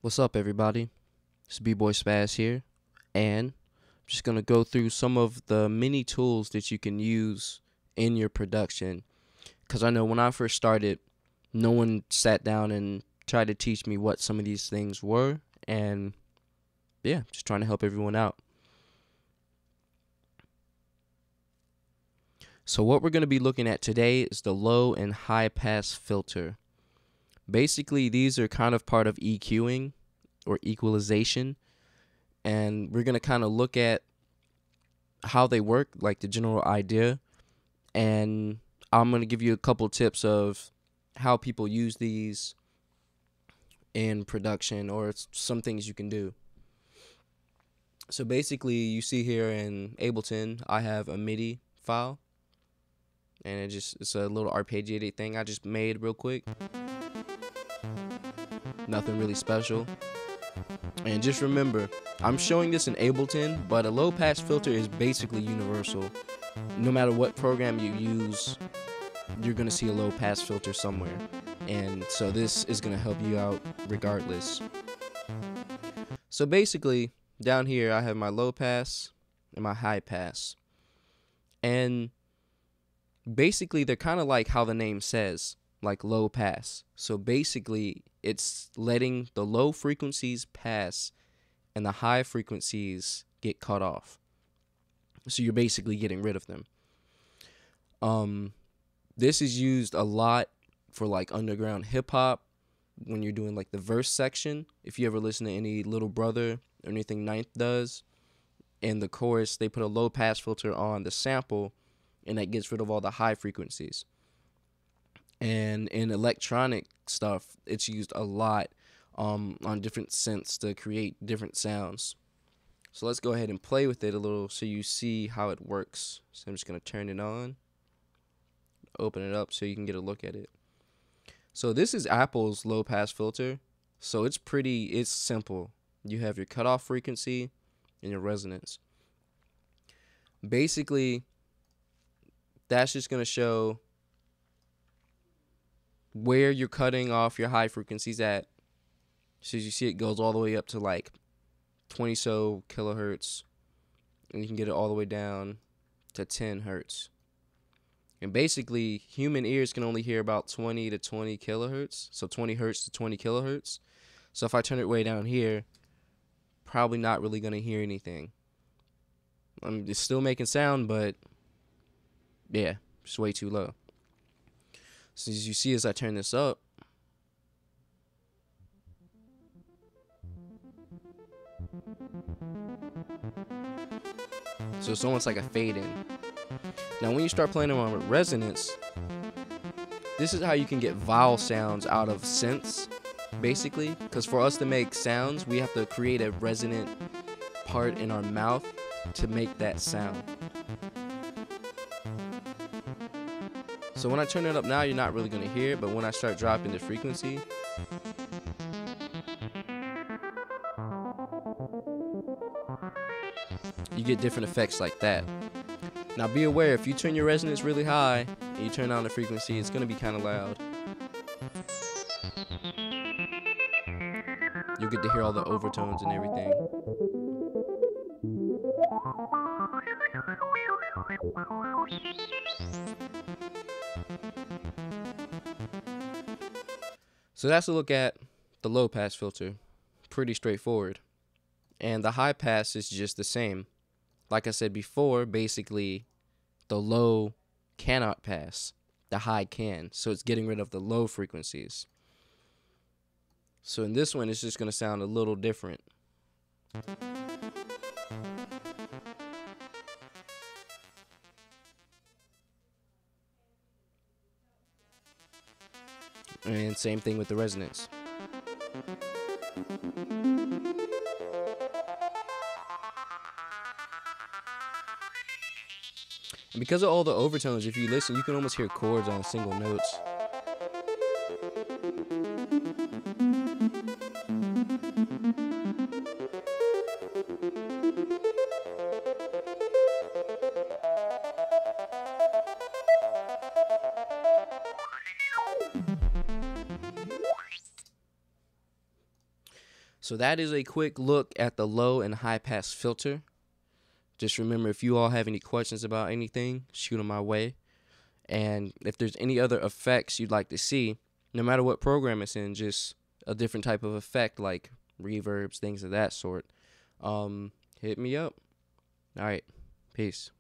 What's up, everybody? It's bboyspaz here, and I'm just going to go through some of the many tools that you can use in your production. Because I know when I first started, no one sat down and tried to teach me what some of these things were, and yeah, just trying to help everyone out. So what we're going to be looking at today is the low and high pass filter. Basically, these are kind of part of EQing or equalization, and we're going to kind of look at how they work, like the general idea, and I'm going to give you a couple tips of how people use these in production or some things you can do. So basically, you see here in Ableton, I have a MIDI file, and it's a little arpeggiated thing I just made real quick. Nothing really special. And just remember, I'm showing this in Ableton, but a low pass filter is basically universal. No matter what program you use, you're going to see a low pass filter somewhere. And so this is going to help you out regardless. So basically, down here I have my low pass and my high pass. And basically they're kind of like how the name says, like low pass. So basically it's letting the low frequencies pass and the high frequencies get cut off. So you're basically getting rid of them. This is used a lot for like underground hip hop when you're doing like the verse section. If you ever listen to any Little Brother or anything Ninth does, in the chorus they put a low pass filter on the sample, and that gets rid of all the high frequencies. And in electronic stuff, it's used a lot on different synths to create different sounds. So let's go ahead and play with it a little so you see how it works. So I'm just going to turn it on, open it up so you can get a look at it. So this is Apple's low pass filter. So it's simple. You have your cutoff frequency and your resonance. Basically, that's just going to show where you're cutting off your high frequencies at. So as you see, it goes all the way up to like 20 so kilohertz, and you can get it all the way down to 10 hertz. And basically, human ears can only hear about 20 to 20 kilohertz, so 20 hertz to 20 kilohertz. So if I turn it way down here, probably not really going to hear anything. It's still making sound, but yeah, it's way too low. So as you see, as I turn this up, so it's almost like a fade in. Now when you start playing around with resonance, this is how you can get vowel sounds out of synths, basically. Because for us to make sounds, we have to create a resonant part in our mouth to make that sound. So when I turn it up now, you're not really going to hear it, but when I start dropping the frequency, you get different effects like that. Now be aware, if you turn your resonance really high and you turn down the frequency, it's going to be kind of loud. You'll get to hear all the overtones and everything. So that's a look at the low pass filter. Pretty straightforward. And the high pass is just the same. Like I said before, basically the low cannot pass, the high can. So it's getting rid of the low frequencies. So in this one, it's just going to sound a little different. And same thing with the resonance. And because of all the overtones, if you listen, you can almost hear chords on single notes. So that is a quick look at the low and high pass filter. Just remember, if you all have any questions about anything, shoot them my way. And if there's any other effects you'd like to see, no matter what program it's in, just a different type of effect like reverbs, things of that sort, hit me up. All right, peace.